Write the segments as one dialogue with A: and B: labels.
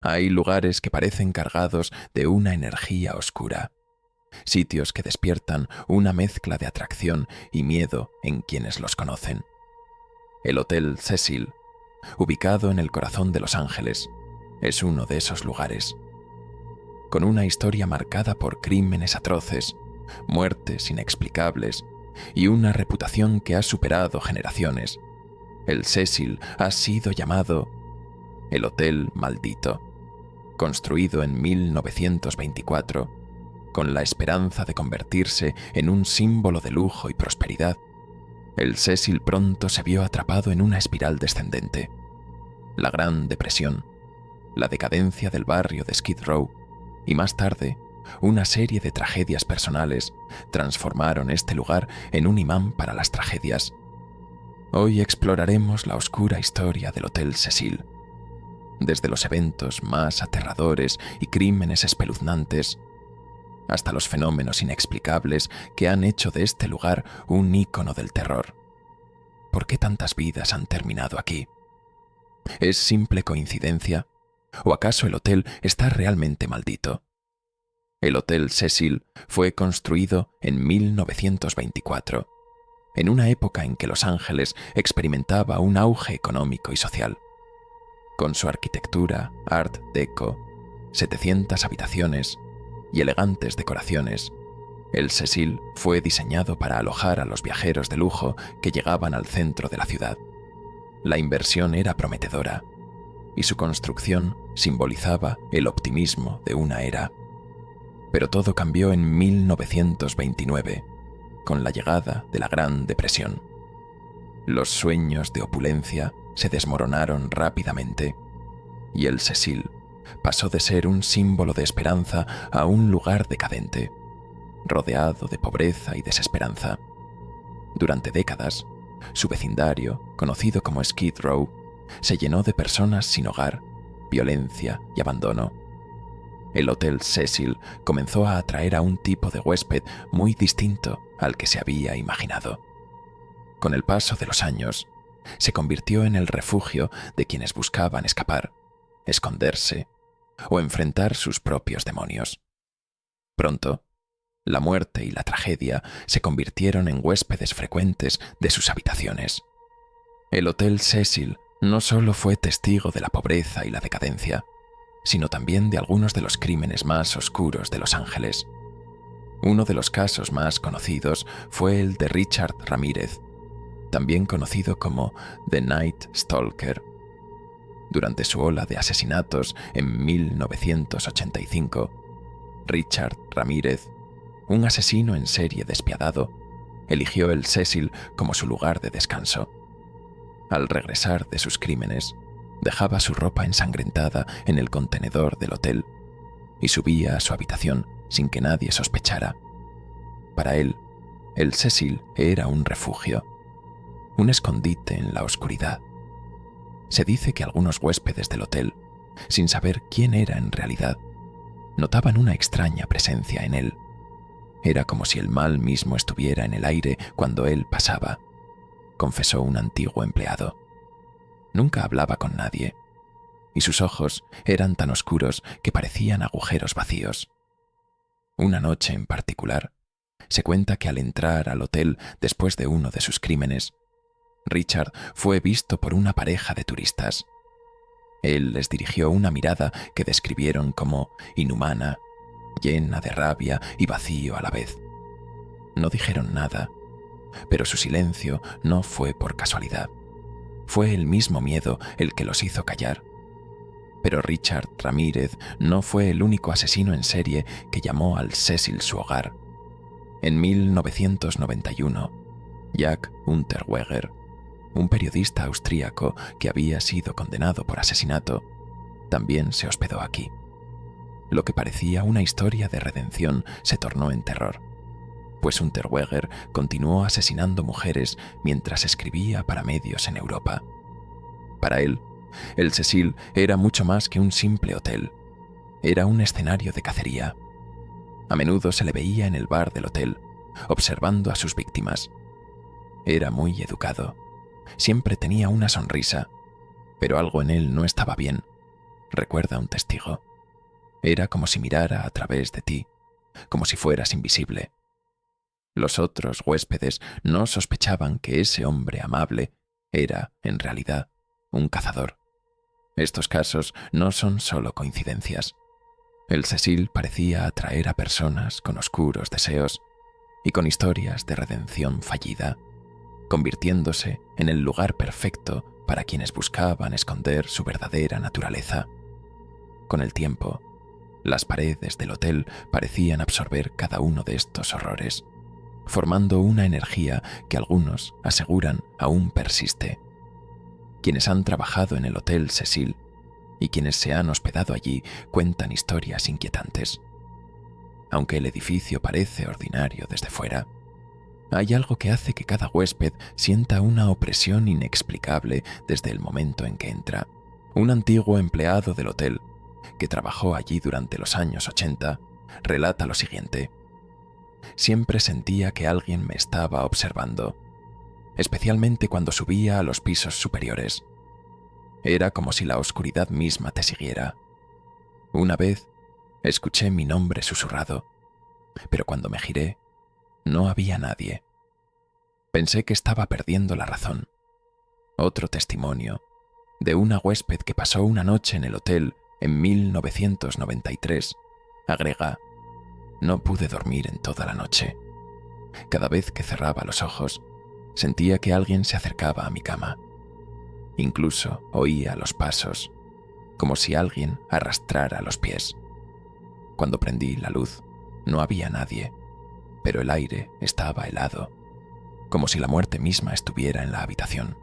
A: Hay lugares que parecen cargados de una energía oscura, sitios que despiertan una mezcla de atracción y miedo en quienes los conocen. El Hotel Cecil, ubicado en el corazón de Los Ángeles, es uno de esos lugares. Con una historia marcada por crímenes atroces, muertes inexplicables y una reputación que ha superado generaciones, el Cecil ha sido llamado el Hotel Maldito. Construido en 1924, con la esperanza de convertirse en un símbolo de lujo y prosperidad, el Cecil pronto se vio atrapado en una espiral descendente. La Gran Depresión, la decadencia del barrio de Skid Row y más tarde, una serie de tragedias personales transformaron este lugar en un imán para las tragedias. Hoy exploraremos la oscura historia del Hotel Cecil, desde los eventos más aterradores y crímenes espeluznantes, hasta los fenómenos inexplicables que han hecho de este lugar un ícono del terror. ¿Por qué tantas vidas han terminado aquí? ¿Es simple coincidencia? ¿O acaso el hotel está realmente maldito? El Hotel Cecil fue construido en 1924, en una época en que Los Ángeles experimentaba un auge económico y social. Con su arquitectura Art Deco, 700 habitaciones y elegantes decoraciones, el Cecil fue diseñado para alojar a los viajeros de lujo que llegaban al centro de la ciudad. La inversión era prometedora y su construcción simbolizaba el optimismo de una era. Pero todo cambió en 1929, con la llegada de la Gran Depresión. Los sueños de opulencia se desmoronaron rápidamente y el Cecil pasó de ser un símbolo de esperanza a un lugar decadente, rodeado de pobreza y desesperanza. Durante décadas, su vecindario, conocido como Skid Row, se llenó de personas sin hogar, violencia y abandono. El Hotel Cecil comenzó a atraer a un tipo de huésped muy distinto al que se había imaginado. Con el paso de los años, se convirtió en el refugio de quienes buscaban escapar, esconderse o enfrentar sus propios demonios. Pronto, la muerte y la tragedia se convirtieron en huéspedes frecuentes de sus habitaciones. El Hotel Cecil no solo fue testigo de la pobreza y la decadencia, sino también de algunos de los crímenes más oscuros de Los Ángeles. Uno de los casos más conocidos fue el de Richard Ramírez, también conocido como The Night Stalker. Durante su ola de asesinatos en 1985, Richard Ramírez, un asesino en serie despiadado, eligió el Cecil como su lugar de descanso. Al regresar de sus crímenes, dejaba su ropa ensangrentada en el contenedor del hotel y subía a su habitación sin que nadie sospechara. Para él, el Cecil era un refugio, un escondite en la oscuridad. Se dice que algunos huéspedes del hotel, sin saber quién era en realidad, notaban una extraña presencia en él. Era como si el mal mismo estuviera en el aire cuando él pasaba, confesó un antiguo empleado. Nunca hablaba con nadie, y sus ojos eran tan oscuros que parecían agujeros vacíos. Una noche en particular, se cuenta que al entrar al hotel después de uno de sus crímenes, Richard fue visto por una pareja de turistas. Él les dirigió una mirada que describieron como inhumana, llena de rabia y vacío a la vez. No dijeron nada, pero su silencio no fue por casualidad. Fue el mismo miedo el que los hizo callar. Pero Richard Ramírez no fue el único asesino en serie que llamó al Cecil su hogar. En 1991, Jack Unterweger, un periodista austríaco que había sido condenado por asesinato, también se hospedó aquí. Lo que parecía una historia de redención se tornó en terror, pues Unterweger continuó asesinando mujeres mientras escribía para medios en Europa. Para él, el Cecil era mucho más que un simple hotel. Era un escenario de cacería. A menudo se le veía en el bar del hotel, observando a sus víctimas. Era muy educado. Siempre tenía una sonrisa, pero algo en él no estaba bien. recuerda un testigo. Era como si mirara a través de ti, como si fueras invisible. Los otros huéspedes no sospechaban que ese hombre amable era, en realidad, un cazador. Estos casos no son solo coincidencias. El Cecil parecía atraer a personas con oscuros deseos y con historias de redención fallida, convirtiéndose en el lugar perfecto para quienes buscaban esconder su verdadera naturaleza. Con el tiempo, las paredes del hotel parecían absorber cada uno de estos horrores, formando una energía que algunos aseguran aún persiste. Quienes han trabajado en el Hotel Cecil y quienes se han hospedado allí cuentan historias inquietantes. Aunque el edificio parece ordinario desde fuera, hay algo que hace que cada huésped sienta una opresión inexplicable desde el momento en que entra. Un antiguo empleado del hotel, que trabajó allí durante los años 80, relata lo siguiente. Siempre sentía que alguien me estaba observando, especialmente cuando subía a los pisos superiores. Era como si la oscuridad misma te siguiera. Una vez, escuché mi nombre susurrado, pero cuando me giré, no había nadie. Pensé que estaba perdiendo la razón. Otro testimonio, de una huésped que pasó una noche en el hotel en 1993, agrega: no pude dormir en toda la noche. Cada vez que cerraba los ojos, sentía que alguien se acercaba a mi cama. Incluso oía los pasos, como si alguien arrastrara los pies. Cuando prendí la luz, no había nadie, pero el aire estaba helado, como si la muerte misma estuviera en la habitación.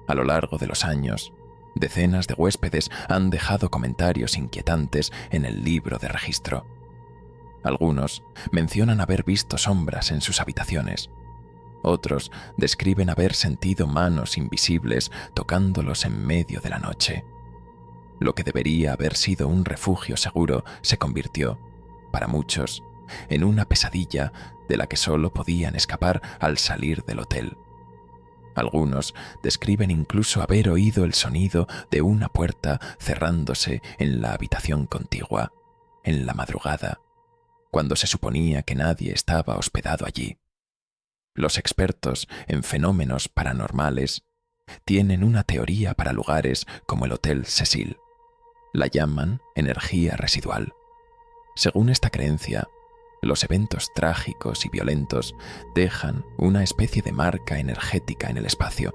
A: A lo largo de los años, decenas de huéspedes han dejado comentarios inquietantes en el libro de registro. Algunos mencionan haber visto sombras en sus habitaciones. Otros describen haber sentido manos invisibles tocándolos en medio de la noche. Lo que debería haber sido un refugio seguro se convirtió, para muchos, en una pesadilla de la que solo podían escapar al salir del hotel. Algunos describen incluso haber oído el sonido de una puerta cerrándose en la habitación contigua, en la madrugada, cuando se suponía que nadie estaba hospedado allí. Los expertos en fenómenos paranormales tienen una teoría para lugares como el Hotel Cecil. La llaman energía residual. Según esta creencia, los eventos trágicos y violentos dejan una especie de marca energética en el espacio.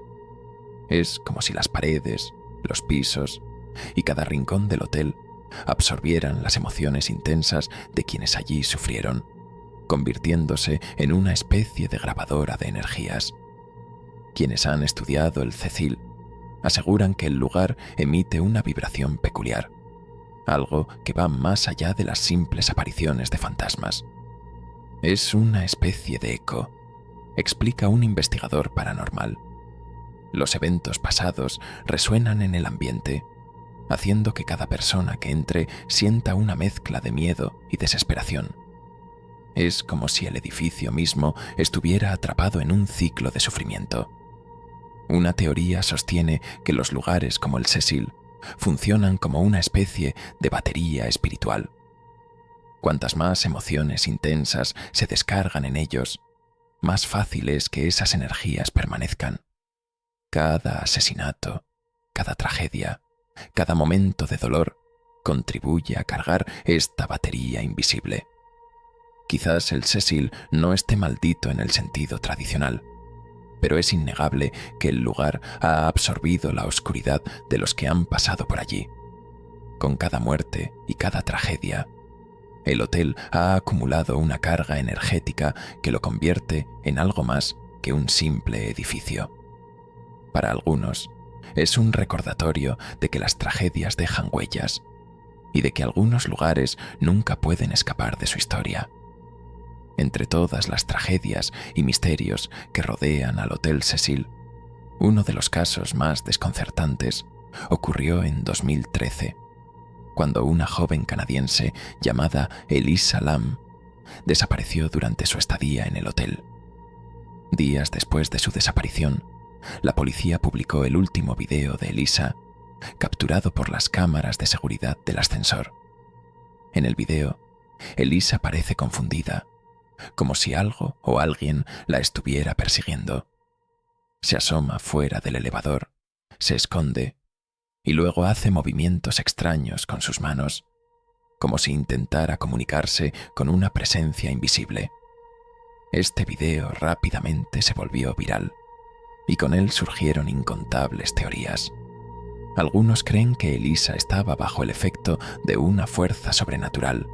A: Es como si las paredes, los pisos y cada rincón del hotel absorbieran las emociones intensas de quienes allí sufrieron, convirtiéndose en una especie de grabadora de energías. Quienes han estudiado el Cecil aseguran que el lugar emite una vibración peculiar, algo que va más allá de las simples apariciones de fantasmas. Es una especie de eco, explica un investigador paranormal. Los eventos pasados resuenan en el ambiente, haciendo que cada persona que entre sienta una mezcla de miedo y desesperación. Es como si el edificio mismo estuviera atrapado en un ciclo de sufrimiento. Una teoría sostiene que los lugares como el Cecil funcionan como una especie de batería espiritual. Cuantas más emociones intensas se descargan en ellos, más fácil es que esas energías permanezcan. Cada asesinato, cada tragedia, cada momento de dolor contribuye a cargar esta batería invisible. Quizás el Cecil no esté maldito en el sentido tradicional, pero es innegable que el lugar ha absorbido la oscuridad de los que han pasado por allí. Con cada muerte y cada tragedia, el hotel ha acumulado una carga energética que lo convierte en algo más que un simple edificio. Para algunos, es un recordatorio de que las tragedias dejan huellas y de que algunos lugares nunca pueden escapar de su historia. Entre todas las tragedias y misterios que rodean al Hotel Cecil, uno de los casos más desconcertantes ocurrió en 2013, cuando una joven canadiense llamada Elisa Lam desapareció durante su estadía en el hotel. Días después de su desaparición, la policía publicó el último video de Elisa capturado por las cámaras de seguridad del ascensor. En el video, Elisa parece confundida, como si algo o alguien la estuviera persiguiendo. Se asoma fuera del elevador, se esconde y luego hace movimientos extraños con sus manos, como si intentara comunicarse con una presencia invisible. Este video rápidamente se volvió viral y con él surgieron incontables teorías. Algunos creen que Elisa estaba bajo el efecto de una fuerza sobrenatural,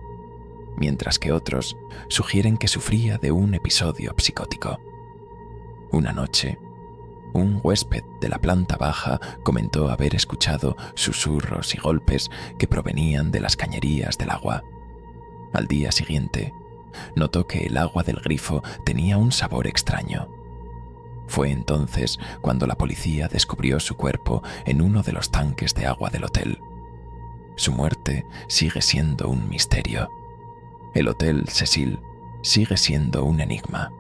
A: mientras que otros sugieren que sufría de un episodio psicótico. Una noche, un huésped de la planta baja comentó haber escuchado susurros y golpes que provenían de las cañerías del agua. Al día siguiente, notó que el agua del grifo tenía un sabor extraño. Fue entonces cuando la policía descubrió su cuerpo en uno de los tanques de agua del hotel. Su muerte sigue siendo un misterio. El Hotel Cecil sigue siendo un enigma.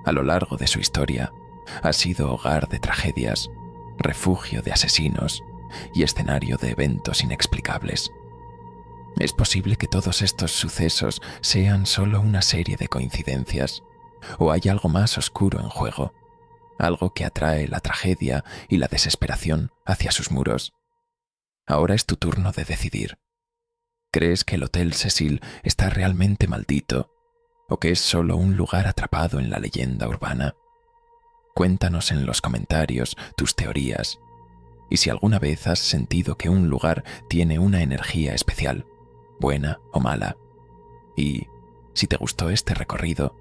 A: A lo largo de su historia, ha sido hogar de tragedias, refugio de asesinos y escenario de eventos inexplicables. ¿Es posible que todos estos sucesos sean solo una serie de coincidencias? ¿O hay algo más oscuro en juego? Algo que atrae la tragedia y la desesperación hacia sus muros. Ahora es tu turno de decidir. ¿Crees que el Hotel Cecil está realmente maldito o que es solo un lugar atrapado en la leyenda urbana? Cuéntanos en los comentarios tus teorías y si alguna vez has sentido que un lugar tiene una energía especial, buena o mala. Y si te gustó este recorrido,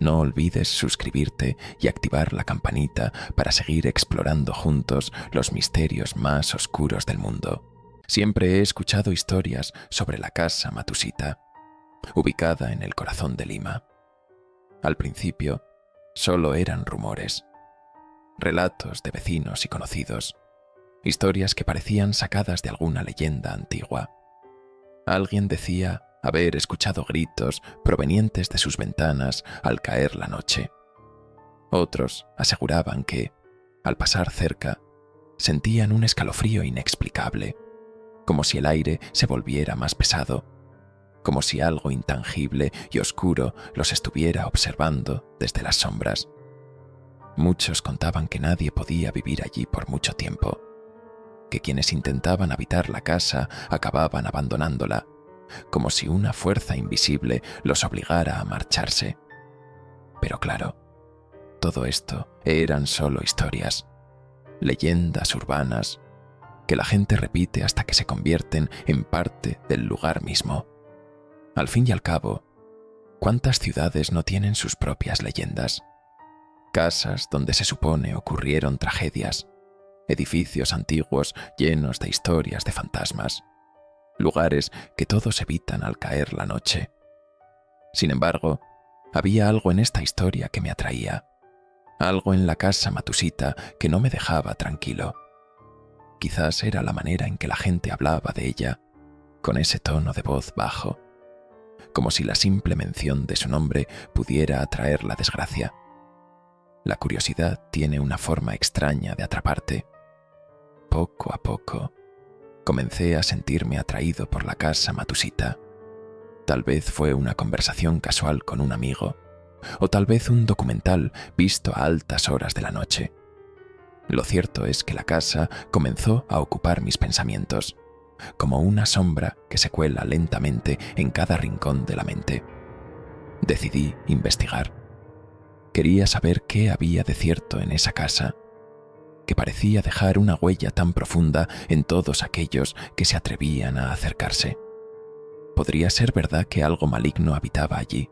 A: no olvides suscribirte y activar la campanita para seguir explorando juntos los misterios más oscuros del mundo. Siempre he escuchado historias sobre la casa Matusita, ubicada en el corazón de Lima. Al principio, solo eran rumores, relatos de vecinos y conocidos, historias que parecían sacadas de alguna leyenda antigua. Alguien decía haber escuchado gritos provenientes de sus ventanas al caer la noche. Otros aseguraban que, al pasar cerca, sentían un escalofrío inexplicable, como si el aire se volviera más pesado, como si algo intangible y oscuro los estuviera observando desde las sombras. Muchos contaban que nadie podía vivir allí por mucho tiempo, que quienes intentaban habitar la casa acababan abandonándola, como si una fuerza invisible los obligara a marcharse. Pero claro, todo esto eran solo historias, leyendas urbanas, que la gente repite hasta que se convierten en parte del lugar mismo. Al fin y al cabo, ¿cuántas ciudades no tienen sus propias leyendas? Casas donde se supone ocurrieron tragedias, edificios antiguos llenos de historias de fantasmas, lugares que todos evitan al caer la noche. Sin embargo, había algo en esta historia que me atraía, algo en la casa Matusita que no me dejaba tranquilo. Quizás era la manera en que la gente hablaba de ella, con ese tono de voz bajo, como si la simple mención de su nombre pudiera atraer la desgracia. La curiosidad tiene una forma extraña de atraparte. Poco a poco, comencé a sentirme atraído por la casa Matusita. Tal vez fue una conversación casual con un amigo, o tal vez un documental visto a altas horas de la noche. Lo cierto es que la casa comenzó a ocupar mis pensamientos, como una sombra que se cuela lentamente en cada rincón de la mente. Decidí investigar. Quería saber qué había de cierto en esa casa, que parecía dejar una huella tan profunda en todos aquellos que se atrevían a acercarse. ¿Podría ser verdad que algo maligno habitaba allí?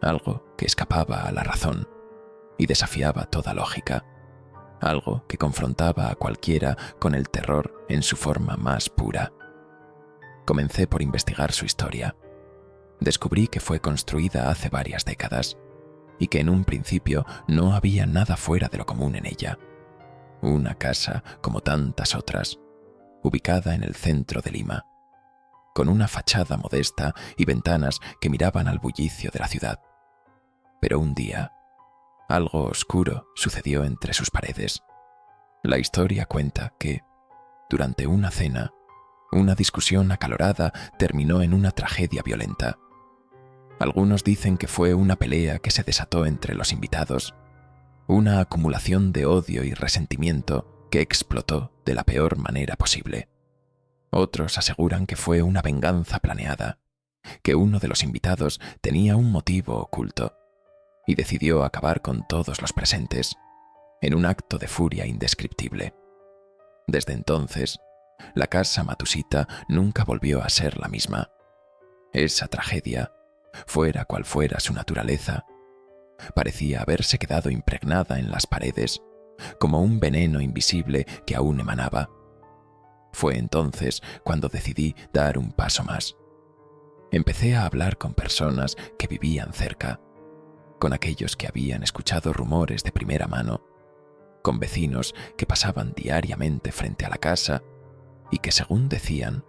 A: Algo que escapaba a la razón y desafiaba toda lógica. Algo que confrontaba a cualquiera con el terror en su forma más pura. Comencé por investigar su historia. Descubrí que fue construida hace varias décadas y que en un principio no había nada fuera de lo común en ella. Una casa como tantas otras, ubicada en el centro de Lima, con una fachada modesta y ventanas que miraban al bullicio de la ciudad. Pero un día, algo oscuro sucedió entre sus paredes. La historia cuenta que, durante una cena, una discusión acalorada terminó en una tragedia violenta. Algunos dicen que fue una pelea que se desató entre los invitados, una acumulación de odio y resentimiento que explotó de la peor manera posible. Otros aseguran que fue una venganza planeada, que uno de los invitados tenía un motivo oculto y decidió acabar con todos los presentes, en un acto de furia indescriptible. Desde entonces, la casa Matsushita nunca volvió a ser la misma. Esa tragedia, fuera cual fuera su naturaleza, parecía haberse quedado impregnada en las paredes, como un veneno invisible que aún emanaba. Fue entonces cuando decidí dar un paso más. Empecé a hablar con personas que vivían cerca, con aquellos que habían escuchado rumores de primera mano, con vecinos que pasaban diariamente frente a la casa y que, según decían,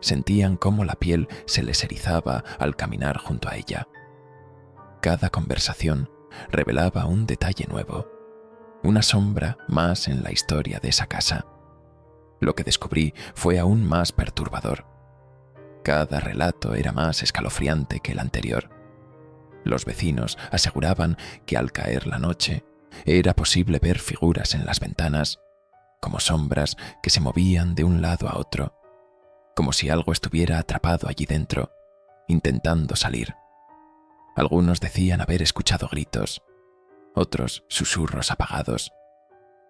A: sentían cómo la piel se les erizaba al caminar junto a ella. Cada conversación revelaba un detalle nuevo, una sombra más en la historia de esa casa. Lo que descubrí fue aún más perturbador. Cada relato era más escalofriante que el anterior. Los vecinos aseguraban que al caer la noche era posible ver figuras en las ventanas, como sombras que se movían de un lado a otro, como si algo estuviera atrapado allí dentro, intentando salir. Algunos decían haber escuchado gritos, otros susurros apagados,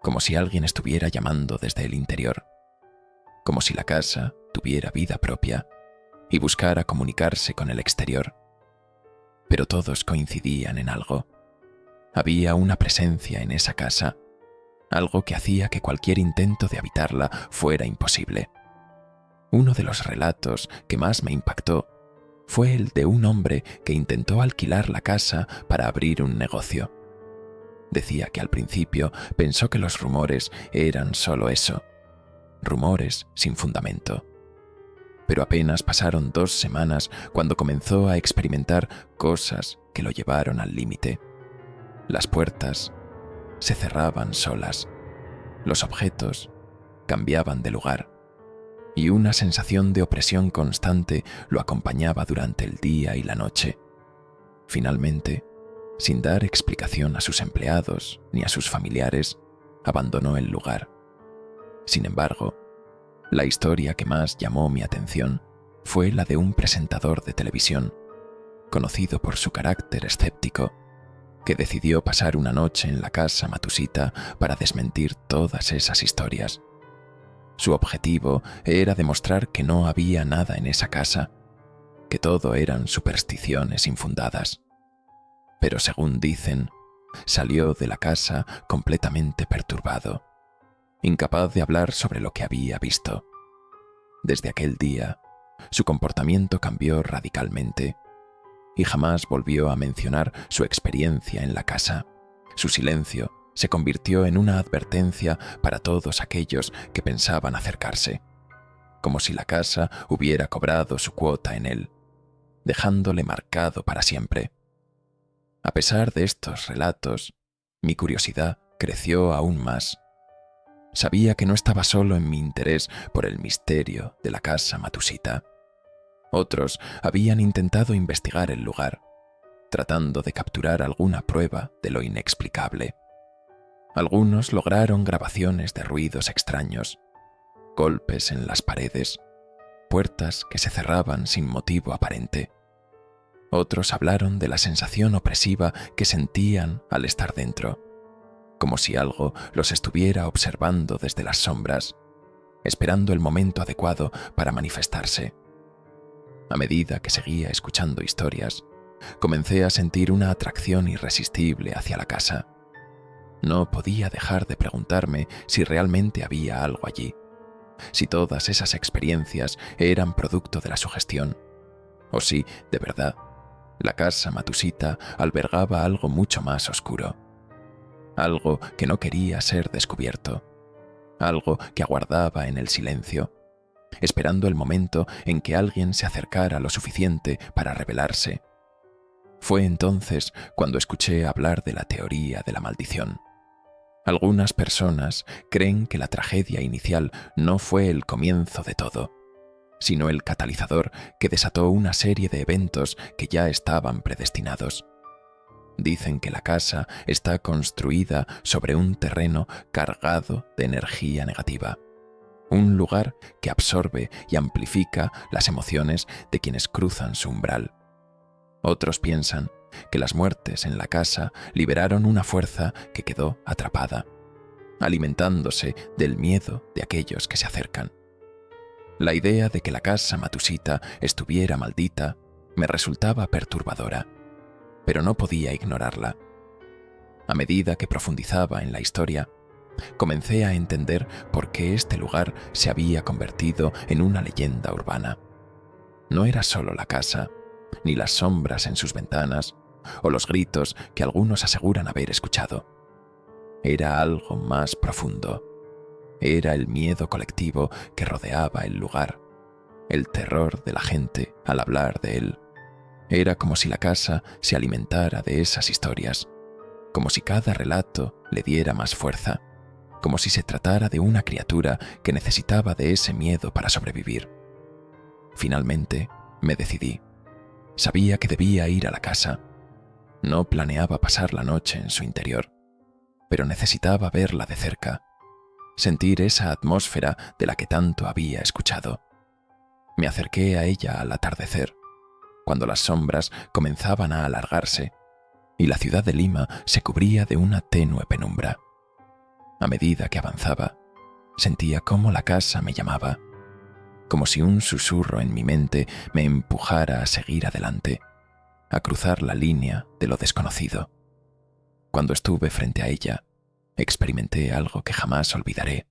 A: como si alguien estuviera llamando desde el interior, como si la casa tuviera vida propia y buscara comunicarse con el exterior. Pero todos coincidían en algo. Había una presencia en esa casa, algo que hacía que cualquier intento de habitarla fuera imposible. Uno de los relatos que más me impactó fue el de un hombre que intentó alquilar la casa para abrir un negocio. Decía que al principio pensó que los rumores eran solo eso, rumores sin fundamento. Pero apenas pasaron 2 semanas cuando comenzó a experimentar cosas que lo llevaron al límite. Las puertas se cerraban solas, los objetos cambiaban de lugar y una sensación de opresión constante lo acompañaba durante el día y la noche. Finalmente, sin dar explicación a sus empleados ni a sus familiares, abandonó el lugar. Sin embargo, la historia que más llamó mi atención fue la de un presentador de televisión, conocido por su carácter escéptico, que decidió pasar una noche en la casa Matsushita para desmentir todas esas historias. Su objetivo era demostrar que no había nada en esa casa, que todo eran supersticiones infundadas. Pero según dicen, salió de la casa completamente perturbado, incapaz de hablar sobre lo que había visto. Desde aquel día, su comportamiento cambió radicalmente y jamás volvió a mencionar su experiencia en la casa. Su silencio se convirtió en una advertencia para todos aquellos que pensaban acercarse, como si la casa hubiera cobrado su cuota en él, dejándole marcado para siempre. A pesar de estos relatos, mi curiosidad creció aún más. Sabía que no estaba solo en mi interés por el misterio de la casa Matsushita. Otros habían intentado investigar el lugar, tratando de capturar alguna prueba de lo inexplicable. Algunos lograron grabaciones de ruidos extraños, golpes en las paredes, puertas que se cerraban sin motivo aparente. Otros hablaron de la sensación opresiva que sentían al estar dentro, como si algo los estuviera observando desde las sombras, esperando el momento adecuado para manifestarse. A medida que seguía escuchando historias, comencé a sentir una atracción irresistible hacia la casa. No podía dejar de preguntarme si realmente había algo allí, si todas esas experiencias eran producto de la sugestión, o si, de verdad, la casa Matsushita albergaba algo mucho más oscuro, algo que no quería ser descubierto, algo que aguardaba en el silencio, esperando el momento en que alguien se acercara lo suficiente para revelarse. Fue entonces cuando escuché hablar de la teoría de la maldición. Algunas personas creen que la tragedia inicial no fue el comienzo de todo, sino el catalizador que desató una serie de eventos que ya estaban predestinados. Dicen que la casa está construida sobre un terreno cargado de energía negativa, un lugar que absorbe y amplifica las emociones de quienes cruzan su umbral. Otros piensan que las muertes en la casa liberaron una fuerza que quedó atrapada, alimentándose del miedo de aquellos que se acercan. La idea de que la casa Matusita estuviera maldita me resultaba perturbadora, pero no podía ignorarla. A medida que profundizaba en la historia, comencé a entender por qué este lugar se había convertido en una leyenda urbana. No era solo la casa, ni las sombras en sus ventanas, o los gritos que algunos aseguran haber escuchado. Era algo más profundo. Era el miedo colectivo que rodeaba el lugar, el terror de la gente al hablar de él. Era como si la casa se alimentara de esas historias, como si cada relato le diera más fuerza, como si se tratara de una criatura que necesitaba de ese miedo para sobrevivir. Finalmente, me decidí. Sabía que debía ir a la casa. No planeaba pasar la noche en su interior, pero necesitaba verla de cerca, sentir esa atmósfera de la que tanto había escuchado. Me acerqué a ella al atardecer, cuando las sombras comenzaban a alargarse y la ciudad de Lima se cubría de una tenue penumbra. A medida que avanzaba, sentía cómo la casa me llamaba, como si un susurro en mi mente me empujara a seguir adelante, a cruzar la línea de lo desconocido. Cuando estuve frente a ella, experimenté algo que jamás olvidaré,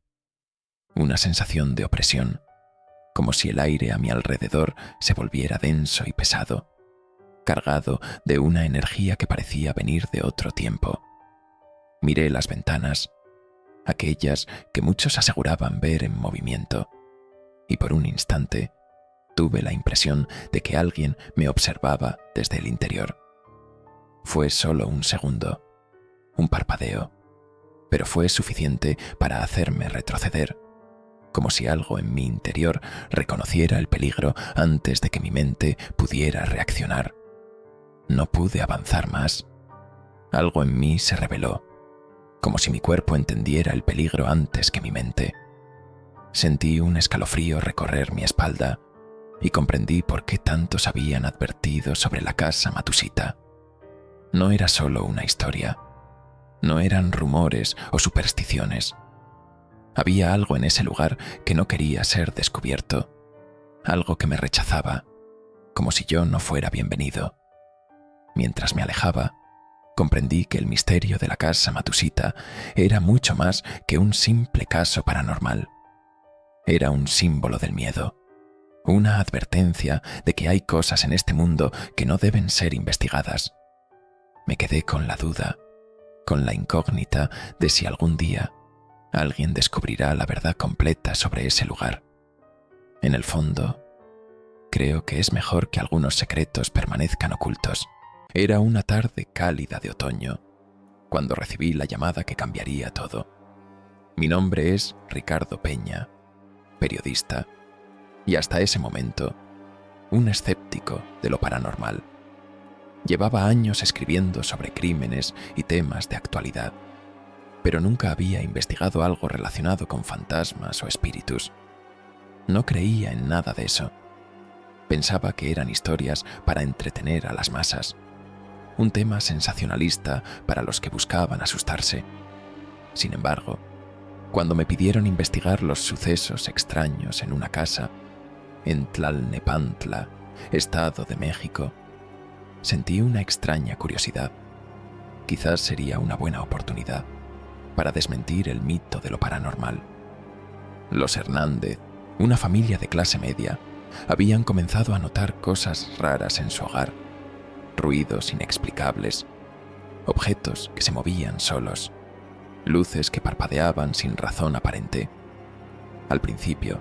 A: una sensación de opresión, como si el aire a mi alrededor se volviera denso y pesado, cargado de una energía que parecía venir de otro tiempo. Miré las ventanas, aquellas que muchos aseguraban ver en movimiento, y por un instante tuve la impresión de que alguien me observaba desde el interior. Fue solo un segundo, un parpadeo, pero fue suficiente para hacerme retroceder, como si algo en mi interior reconociera el peligro antes de que mi mente pudiera reaccionar. No pude avanzar más. Algo en mí se rebeló, como si mi cuerpo entendiera el peligro antes que mi mente. Sentí un escalofrío recorrer mi espalda y comprendí por qué tantos habían advertido sobre la casa Matusita. No era solo una historia, no eran rumores o supersticiones. Había algo en ese lugar que no quería ser descubierto, algo que me rechazaba, como si yo no fuera bienvenido. Mientras me alejaba, comprendí que el misterio de la casa Matusita era mucho más que un simple caso paranormal. Era un símbolo del miedo, una advertencia de que hay cosas en este mundo que no deben ser investigadas. Me quedé con la duda, con la incógnita de si algún día alguien descubrirá la verdad completa sobre ese lugar. En el fondo, creo que es mejor que algunos secretos permanezcan ocultos. Era una tarde cálida de otoño, cuando recibí la llamada que cambiaría todo. Mi nombre es Ricardo Peña, periodista, y hasta ese momento, un escéptico de lo paranormal. Llevaba años escribiendo sobre crímenes y temas de actualidad, pero nunca había investigado algo relacionado con fantasmas o espíritus. No creía en nada de eso. Pensaba que eran historias para entretener a las masas, un tema sensacionalista para los que buscaban asustarse. Sin embargo, cuando me pidieron investigar los sucesos extraños en una casa, en Tlalnepantla, Estado de México, sentí una extraña curiosidad. Quizás sería una buena oportunidad para desmentir el mito de lo paranormal. Los Hernández, una familia de clase media, habían comenzado a notar cosas raras en su hogar, ruidos inexplicables, objetos que se movían solos, luces que parpadeaban sin razón aparente. Al principio,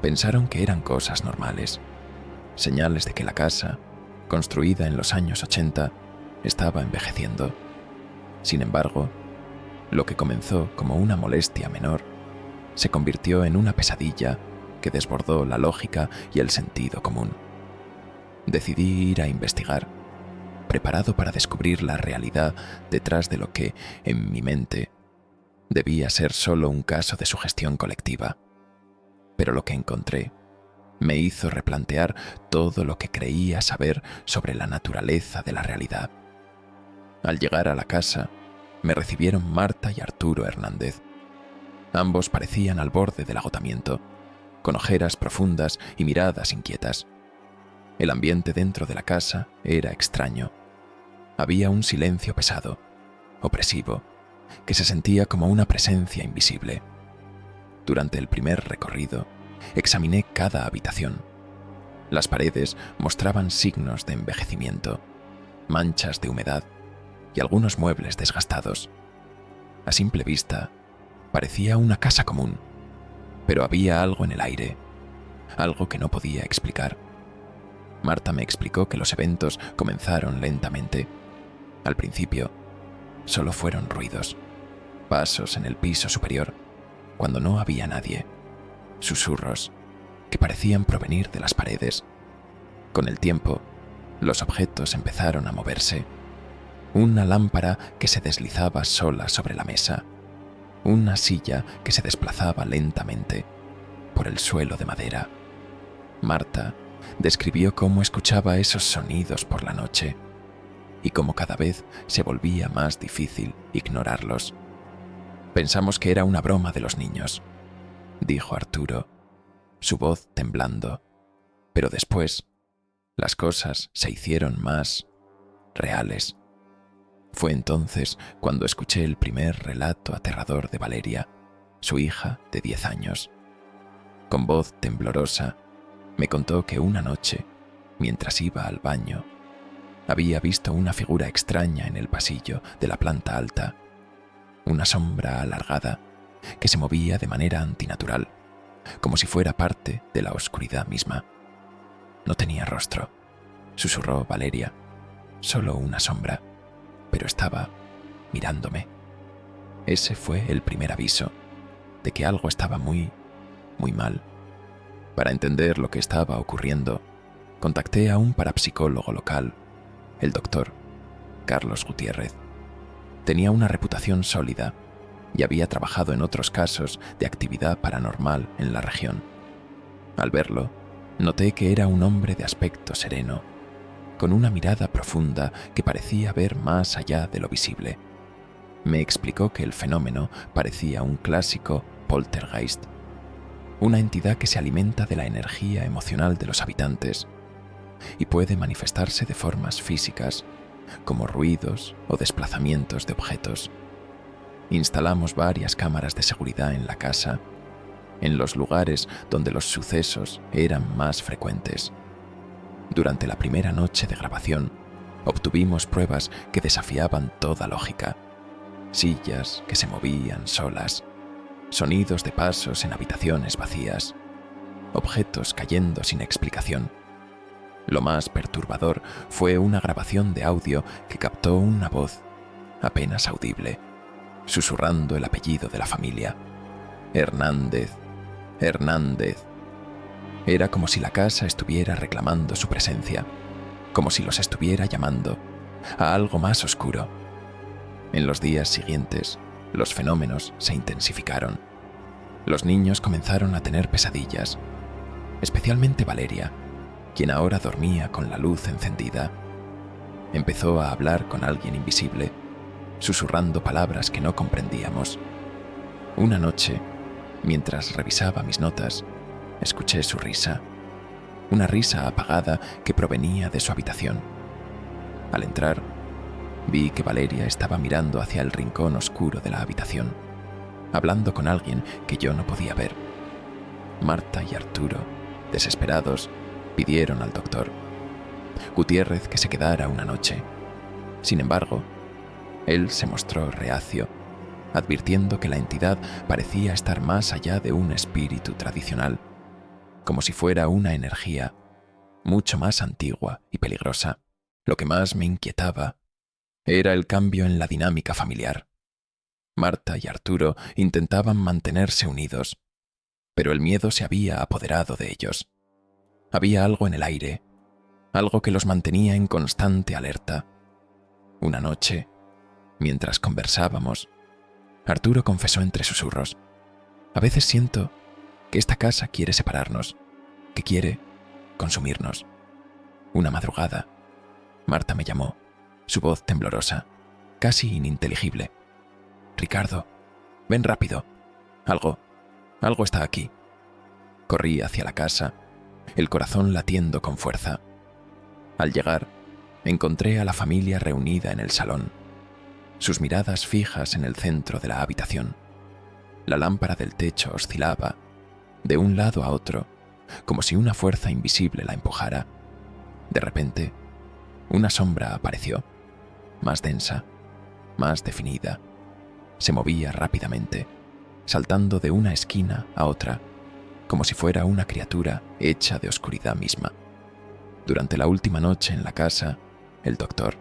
A: pensaron que eran cosas normales, señales de que la casa, construida en los años 80, estaba envejeciendo. Sin embargo, Lo que comenzó como una molestia menor se convirtió en una pesadilla que desbordó la lógica y el sentido común. Decidí ir a investigar, preparado para descubrir la realidad detrás de lo que, en mi mente, debía ser solo un caso de sugestión colectiva. Pero lo que encontré me hizo replantear todo lo que creía saber sobre la naturaleza de la realidad. Al llegar a la casa, me recibieron Marta y Arturo Hernández. Ambos parecían al borde del agotamiento, con ojeras profundas y miradas inquietas. El ambiente dentro de la casa era extraño. Había un silencio pesado, opresivo, que se sentía como una presencia invisible. Durante el primer recorrido, examiné cada habitación. Las paredes mostraban signos de envejecimiento, manchas de humedad y algunos muebles desgastados. A simple vista, parecía una casa común, pero había algo en el aire, algo que no podía explicar. Marta me explicó que los eventos comenzaron lentamente. Al principio, solo fueron ruidos, pasos en el piso superior, cuando no había nadie, susurros que parecían provenir de las paredes. Con el tiempo, los objetos empezaron a moverse. Una lámpara que se deslizaba sola sobre la mesa, una silla que se desplazaba lentamente por el suelo de madera. Marta describió cómo escuchaba esos sonidos por la noche y cómo cada vez se volvía más difícil ignorarlos. Pensamos que era una broma de los niños, dijo Arturo, su voz temblando, pero después las cosas se hicieron más reales. Fue entonces cuando escuché el primer relato aterrador de Valeria, su hija de 10 años. Con voz temblorosa, me contó que una noche, mientras iba al baño, había visto una figura extraña en el pasillo de la planta alta, una sombra alargada que se movía de manera antinatural, como si fuera parte de la oscuridad misma. No tenía rostro, susurró Valeria, solo una sombra, pero estaba mirándome. Ese fue el primer aviso de que algo estaba muy mal. Para entender lo que estaba ocurriendo, contacté a un parapsicólogo local, el doctor Carlos Gutiérrez. Tenía una reputación sólida y había trabajado en otros casos de actividad paranormal en la región. Al verlo, noté que era un hombre de aspecto sereno, con una mirada profunda que parecía ver más allá de lo visible. Me explicó que el fenómeno parecía un clásico poltergeist, una entidad que se alimenta de la energía emocional de los habitantes y puede manifestarse de formas físicas, como ruidos o desplazamientos de objetos. Instalamos varias cámaras de seguridad en la casa, en los lugares donde los sucesos eran más frecuentes. Durante la primera noche de grabación, obtuvimos pruebas que desafiaban toda lógica. Sillas que se movían solas, sonidos de pasos en habitaciones vacías, objetos cayendo sin explicación. Lo más perturbador fue una grabación de audio que captó una voz, apenas audible, susurrando el apellido de la familia. Hernández, Hernández. Era como si la casa estuviera reclamando su presencia, como si los estuviera llamando a algo más oscuro. En los días siguientes, los fenómenos se intensificaron. Los niños comenzaron a tener pesadillas, especialmente Valeria, quien ahora dormía con la luz encendida. Empezó a hablar con alguien invisible, susurrando palabras que no comprendíamos. Una noche, mientras revisaba mis notas, escuché su risa, una risa apagada que provenía de su habitación. Al entrar, vi que Valeria estaba mirando hacia el rincón oscuro de la habitación, hablando con alguien que yo no podía ver. Marta y Arturo, desesperados, pidieron al doctor Gutiérrez que se quedara una noche. Sin embargo, él se mostró reacio, advirtiendo que la entidad parecía estar más allá de un espíritu tradicional, como si fuera una energía mucho más antigua y peligrosa. Lo que más me inquietaba era el cambio en la dinámica familiar. Marta y Arturo intentaban mantenerse unidos, pero el miedo se había apoderado de ellos. Había algo en el aire, algo que los mantenía en constante alerta. Una noche, mientras conversábamos, Arturo confesó entre susurros: «A veces siento que esta casa quiere separarnos, que quiere consumirnos». Una madrugada, Marta me llamó, su voz temblorosa, casi ininteligible. «Ricardo, ven rápido. Algo está aquí». Corrí hacia la casa, el corazón latiendo con fuerza. Al llegar, encontré a la familia reunida en el salón, sus miradas fijas en el centro de la habitación. La lámpara del techo oscilaba de un lado a otro, como si una fuerza invisible la empujara. De repente, una sombra apareció, más densa, más definida. Se movía rápidamente, saltando de una esquina a otra, como si fuera una criatura hecha de oscuridad misma. Durante la última noche en la casa, el doctor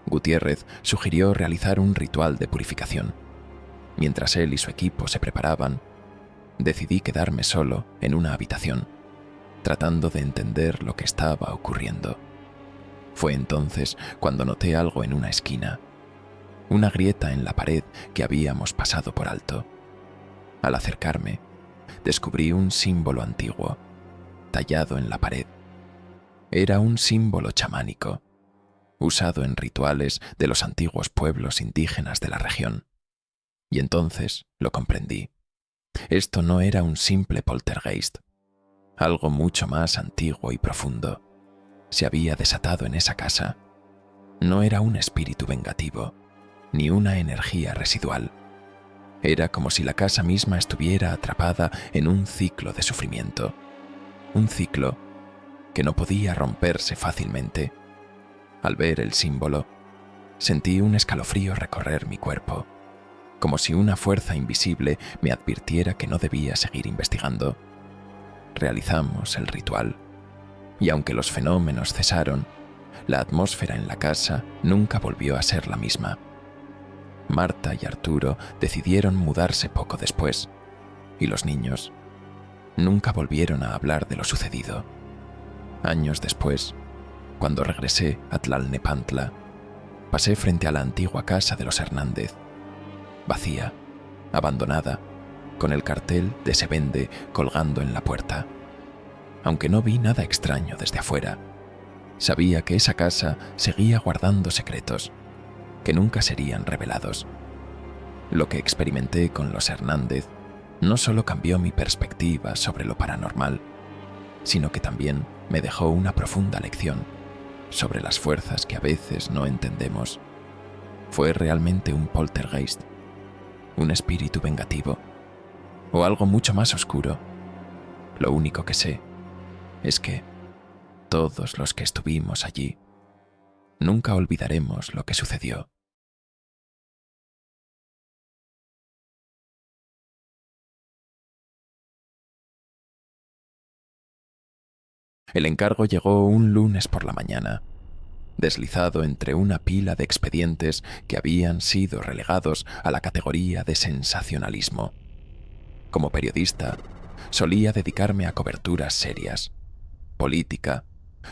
A: Gutiérrez sugirió realizar un ritual de purificación. Mientras él y su equipo se preparaban, decidí quedarme solo en una habitación, tratando de entender lo que estaba ocurriendo. Fue entonces cuando noté algo en una esquina, una grieta en la pared que habíamos pasado por alto. Al acercarme, descubrí un símbolo antiguo, tallado en la pared. Era un símbolo chamánico, usado en rituales de los antiguos pueblos indígenas de la región. Y entonces lo comprendí. Esto no era un simple poltergeist. Algo mucho más antiguo y profundo se había desatado en esa casa. No era un espíritu vengativo, ni una energía residual. Era como si la casa misma estuviera atrapada en un ciclo de sufrimiento. Un ciclo que no podía romperse fácilmente. Al ver el símbolo, sentí un escalofrío recorrer mi cuerpo, como si una fuerza invisible me advirtiera que no debía seguir investigando. Realizamos el ritual, y aunque los fenómenos cesaron, la atmósfera en la casa nunca volvió a ser la misma. Marta y Arturo decidieron mudarse poco después, y los niños nunca volvieron a hablar de lo sucedido. Años después, cuando regresé a Tlalnepantla, pasé frente a la antigua casa de los Hernández, vacía, abandonada, con el cartel de «Se vende» colgando en la puerta. Aunque no vi nada extraño desde afuera, sabía que esa casa seguía guardando secretos que nunca serían revelados. Lo que experimenté con los Hernández no solo cambió mi perspectiva sobre lo paranormal, sino que también me dejó una profunda lección sobre las fuerzas que a veces no entendemos. ¿Fue realmente un poltergeist, un espíritu vengativo, o algo mucho más oscuro? Lo único que sé es que todos los que estuvimos allí nunca olvidaremos lo que sucedió. El encargo llegó un lunes por la mañana, deslizado entre una pila de expedientes que habían sido relegados a la categoría de sensacionalismo. Como periodista, solía dedicarme a coberturas serias: política,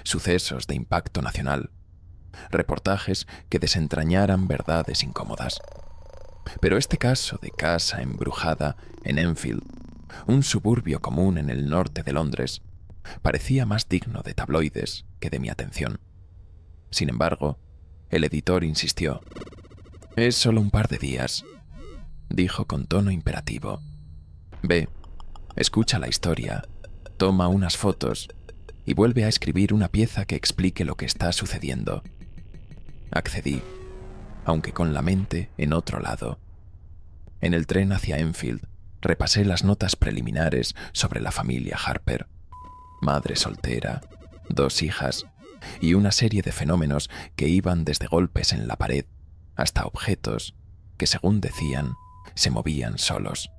A: sucesos de impacto nacional, reportajes que desentrañaran verdades incómodas. Pero este caso de casa embrujada en Enfield, un suburbio común en el norte de Londres, parecía más digno de tabloides que de mi atención. Sin embargo, el editor insistió. «Es solo un par de días», dijo con tono imperativo. «Ve, escucha la historia, toma unas fotos y vuelve a escribir una pieza que explique lo que está sucediendo». Accedí, aunque con la mente en otro lado. En el tren hacia Enfield, repasé las notas preliminares sobre la familia Harper. Madre soltera, 2 hijas y una serie de fenómenos que iban desde golpes en la pared hasta objetos que, según decían, se movían solos.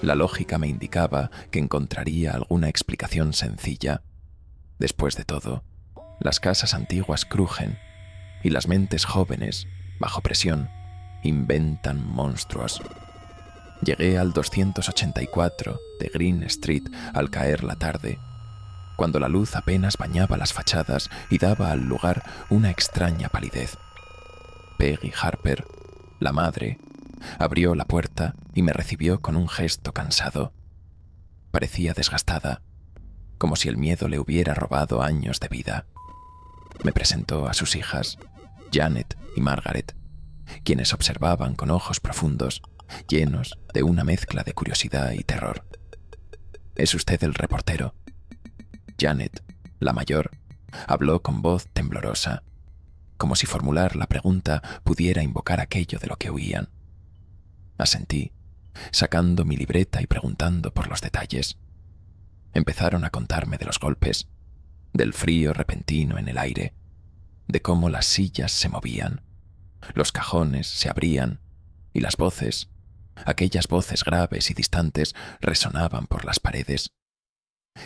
A: La lógica me indicaba que encontraría alguna explicación sencilla. Después de todo, las casas antiguas crujen y las mentes jóvenes, bajo presión, inventan monstruos. Llegué al 284 de Green Street al caer la tarde, cuando la luz apenas bañaba las fachadas y daba al lugar una extraña palidez. Peggy Harper, la madre, abrió la puerta y me recibió con un gesto cansado. Parecía desgastada, como si el miedo le hubiera robado años de vida. Me presentó a sus hijas, Janet y Margaret, quienes observaban con ojos profundos, llenos de una mezcla de curiosidad y terror. ¿Es usted el reportero? Janet, la mayor, habló con voz temblorosa, como si formular la pregunta pudiera invocar aquello de lo que huían. Asentí, sacando mi libreta y preguntando por los detalles. Empezaron a contarme de los golpes, del frío repentino en el aire, de cómo las sillas se movían, los cajones se abrían y las voces, aquellas voces graves y distantes, resonaban por las paredes.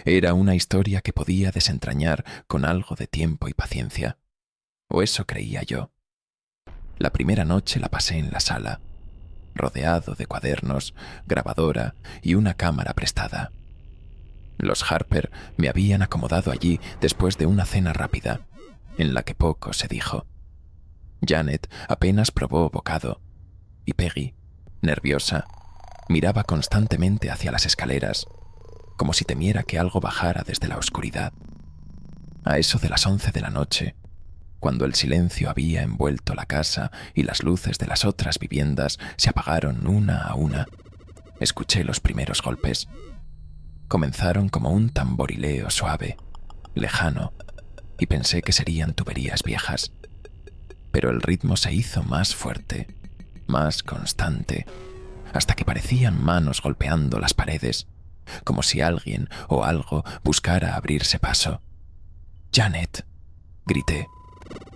A: Era una historia que podía desentrañar con algo de tiempo y paciencia, o eso creía yo. La primera noche la pasé en la sala, rodeado de cuadernos, grabadora y una cámara prestada. Los Harper me habían acomodado allí después de una cena rápida, en la que poco se dijo. Janet apenas probó bocado, y Peggy, nerviosa, miraba constantemente hacia las escaleras, como si temiera que algo bajara desde la oscuridad. A eso de las 11 de la noche, cuando el silencio había envuelto la casa y las luces de las otras viviendas se apagaron una a una, escuché los primeros golpes. Comenzaron como un tamborileo suave, lejano, y pensé que serían tuberías viejas. Pero el ritmo se hizo más fuerte, más constante, hasta que parecían manos golpeando las paredes, como si alguien o algo buscara abrirse paso. «¡Janet!», grité,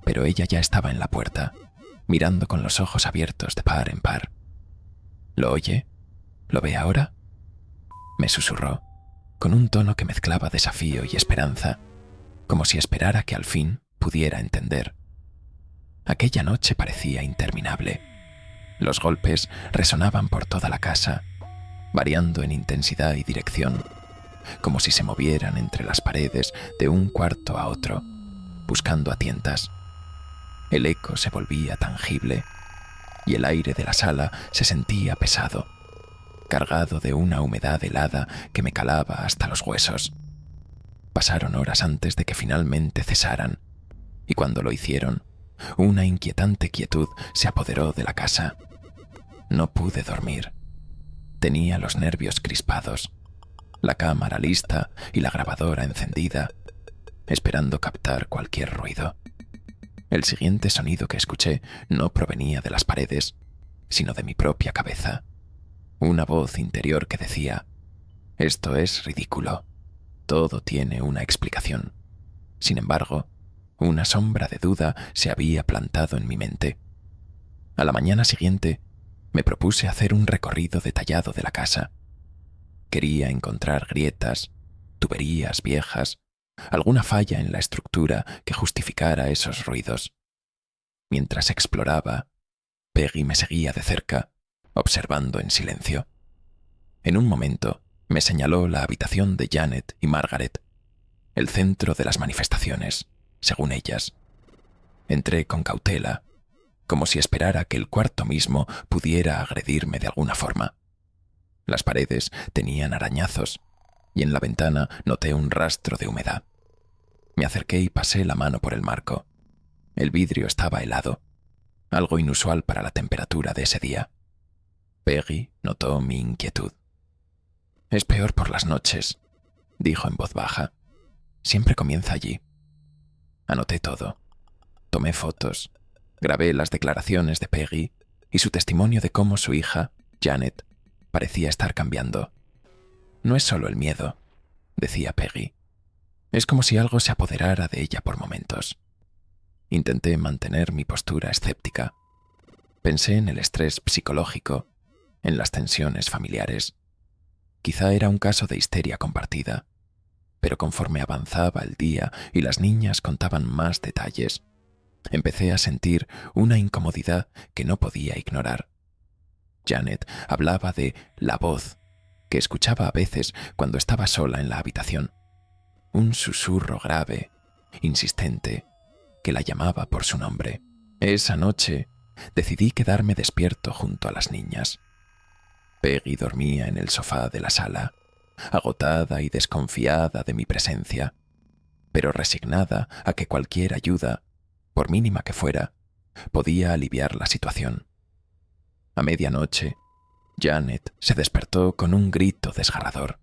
A: pero ella ya estaba en la puerta, mirando con los ojos abiertos de par en par. «¿Lo oye? ¿Lo ve ahora?», me susurró, con un tono que mezclaba desafío y esperanza, como si esperara que al fin pudiera entender. Aquella noche parecía interminable. Los golpes resonaban por toda la casa, variando en intensidad y dirección, como si se movieran entre las paredes de un cuarto a otro, buscando a tientas. El eco se volvía tangible, y el aire de la sala se sentía pesado, cargado de una humedad helada que me calaba hasta los huesos. Pasaron horas antes de que finalmente cesaran, y cuando lo hicieron, una inquietante quietud se apoderó de la casa. No pude dormir. Tenía los nervios crispados, la cámara lista y la grabadora encendida, esperando captar cualquier ruido. El siguiente sonido que escuché no provenía de las paredes, sino de mi propia cabeza. Una voz interior que decía: «Esto es ridículo. Todo tiene una explicación». Sin embargo, una sombra de duda se había plantado en mi mente. A la mañana siguiente, me propuse hacer un recorrido detallado de la casa. Quería encontrar grietas, tuberías viejas, alguna falla en la estructura que justificara esos ruidos. Mientras exploraba, Peggy me seguía de cerca, observando en silencio. En un momento, me señaló la habitación de Janet y Margaret, el centro de las manifestaciones, según ellas. Entré con cautela, como si esperara que el cuarto mismo pudiera agredirme de alguna forma. Las paredes tenían arañazos, y en la ventana noté un rastro de humedad. Me acerqué y pasé la mano por el marco. El vidrio estaba helado, algo inusual para la temperatura de ese día. Peggy notó mi inquietud. «Es peor por las noches», dijo en voz baja. «Siempre comienza allí». Anoté todo. Tomé fotos, grabé las declaraciones de Peggy y su testimonio de cómo su hija, Janet, parecía estar cambiando. «No es solo el miedo», decía Peggy. «Es como si algo se apoderara de ella por momentos». Intenté mantener mi postura escéptica. Pensé en el estrés psicológico, en las tensiones familiares. Quizá era un caso de histeria compartida, pero conforme avanzaba el día y las niñas contaban más detalles, Empecé a sentir una incomodidad que no podía ignorar. Janet hablaba de la voz que escuchaba a veces cuando estaba sola en la habitación. Un susurro grave, insistente, que la llamaba por su nombre. Esa noche decidí quedarme despierto junto a las niñas. Peggy dormía en el sofá de la sala, agotada y desconfiada de mi presencia, pero resignada a que cualquier ayuda, por mínima que fuera, podía aliviar la situación. A medianoche, Janet se despertó con un grito desgarrador.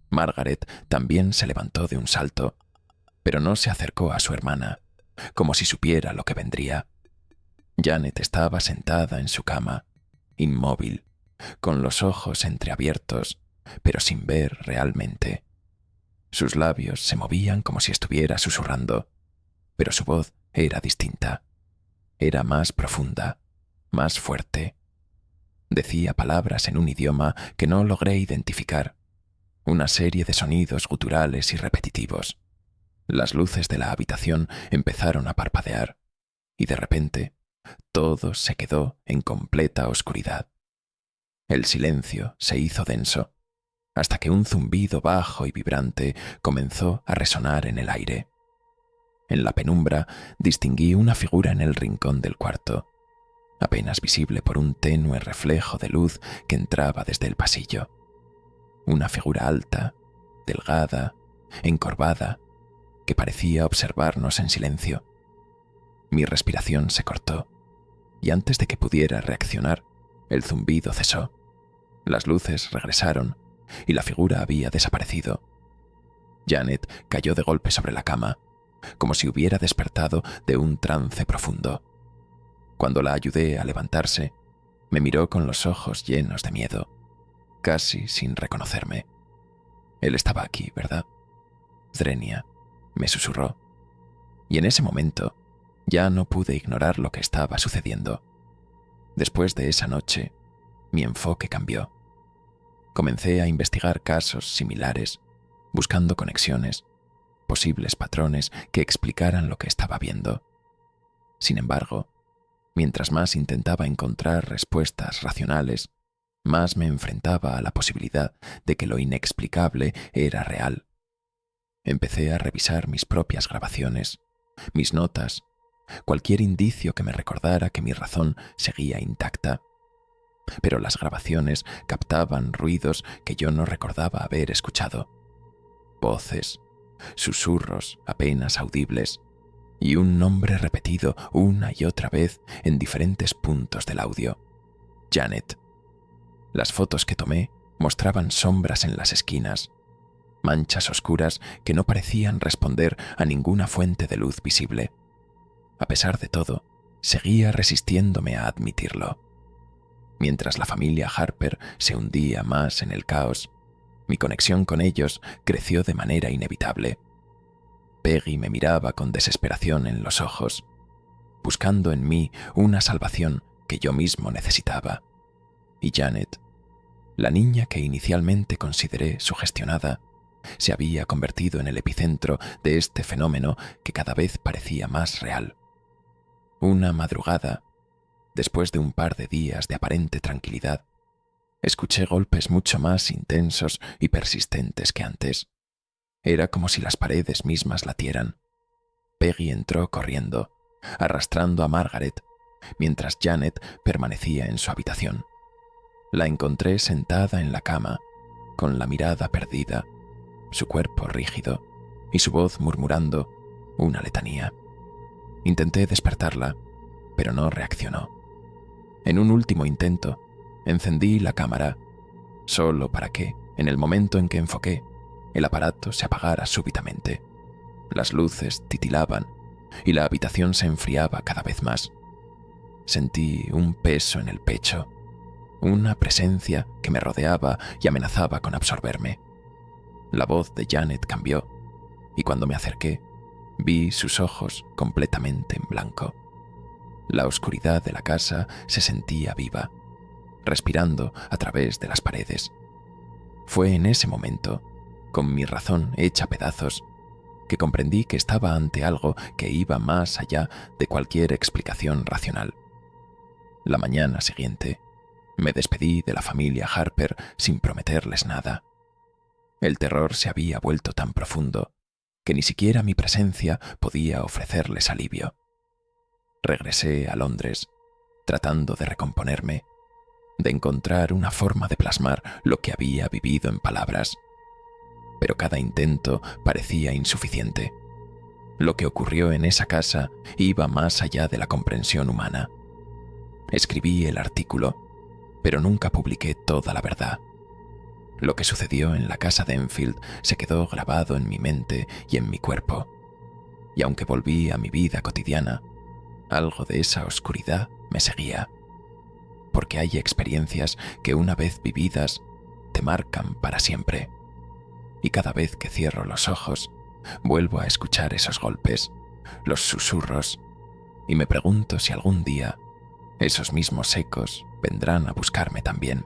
A: Margaret también se levantó de un salto, pero no se acercó a su hermana, como si supiera lo que vendría. Janet estaba sentada en su cama, inmóvil, con los ojos entreabiertos, pero sin ver realmente. Sus labios se movían como si estuviera susurrando, pero su voz era distinta. Era más profunda, más fuerte. Decía palabras en un idioma que no logré identificar, una serie de sonidos guturales y repetitivos. Las luces de la habitación empezaron a parpadear, y de repente todo se quedó en completa oscuridad. El silencio se hizo denso, hasta que un zumbido bajo y vibrante comenzó a resonar en el aire. En la penumbra distinguí una figura en el rincón del cuarto, apenas visible por un tenue reflejo de luz que entraba desde el pasillo. Una figura alta, delgada, encorvada, que parecía observarnos en silencio. Mi respiración se cortó, y antes de que pudiera reaccionar, el zumbido cesó. Las luces regresaron, y la figura había desaparecido. Janet cayó de golpe sobre la cama, como si hubiera despertado de un trance profundo. Cuando la ayudé a levantarse, me miró con los ojos llenos de miedo, casi sin reconocerme. Él estaba aquí, ¿verdad? Zrenia, me susurró. Y en ese momento ya no pude ignorar lo que estaba sucediendo. Después de esa noche, mi enfoque cambió. Comencé a investigar casos similares, buscando conexiones, posibles patrones que explicaran lo que estaba viendo. Sin embargo, mientras más intentaba encontrar respuestas racionales, más me enfrentaba a la posibilidad de que lo inexplicable era real. Empecé a revisar mis propias grabaciones, mis notas, cualquier indicio que me recordara que mi razón seguía intacta. Pero las grabaciones captaban ruidos que yo no recordaba haber escuchado. Voces, susurros apenas audibles, y un nombre repetido una y otra vez en diferentes puntos del audio. Janet. Las fotos que tomé mostraban sombras en las esquinas, manchas oscuras que no parecían responder a ninguna fuente de luz visible. A pesar de todo, seguía resistiéndome a admitirlo. Mientras la familia Harper se hundía más en el caos, mi conexión con ellos creció de manera inevitable. Peggy me miraba con desesperación en los ojos, buscando en mí una salvación que yo mismo necesitaba. Y Janet, la niña que inicialmente consideré sugestionada, se había convertido en el epicentro de este fenómeno que cada vez parecía más real. Una madrugada, después de un par de días de aparente tranquilidad, escuché golpes mucho más intensos y persistentes que antes. Era como si las paredes mismas latieran. Peggy entró corriendo, arrastrando a Margaret, mientras Janet permanecía en su habitación. La encontré sentada en la cama, con la mirada perdida, su cuerpo rígido y su voz murmurando una letanía. Intenté despertarla, pero no reaccionó. En un último intento, encendí la cámara, solo para que, en el momento en que enfoqué, el aparato se apagara súbitamente. Las luces titilaban y la habitación se enfriaba cada vez más. Sentí un peso en el pecho, una presencia que me rodeaba y amenazaba con absorberme. La voz de Janet cambió, y cuando me acerqué, vi sus ojos completamente en blanco. La oscuridad de la casa se sentía viva, respirando a través de las paredes. Fue en ese momento, con mi razón hecha pedazos, que comprendí que estaba ante algo que iba más allá de cualquier explicación racional. La mañana siguiente, me despedí de la familia Harper sin prometerles nada. El terror se había vuelto tan profundo que ni siquiera mi presencia podía ofrecerles alivio. Regresé a Londres, tratando de recomponerme, de encontrar una forma de plasmar lo que había vivido en palabras. Pero cada intento parecía insuficiente. Lo que ocurrió en esa casa iba más allá de la comprensión humana. Escribí el artículo, pero nunca publiqué toda la verdad. Lo que sucedió en la casa de Enfield se quedó grabado en mi mente y en mi cuerpo. Y aunque volví a mi vida cotidiana, algo de esa oscuridad me seguía. Porque hay experiencias que una vez vividas te marcan para siempre. Y cada vez que cierro los ojos, vuelvo a escuchar esos golpes, los susurros, y me pregunto si algún día esos mismos ecos vendrán a buscarme también.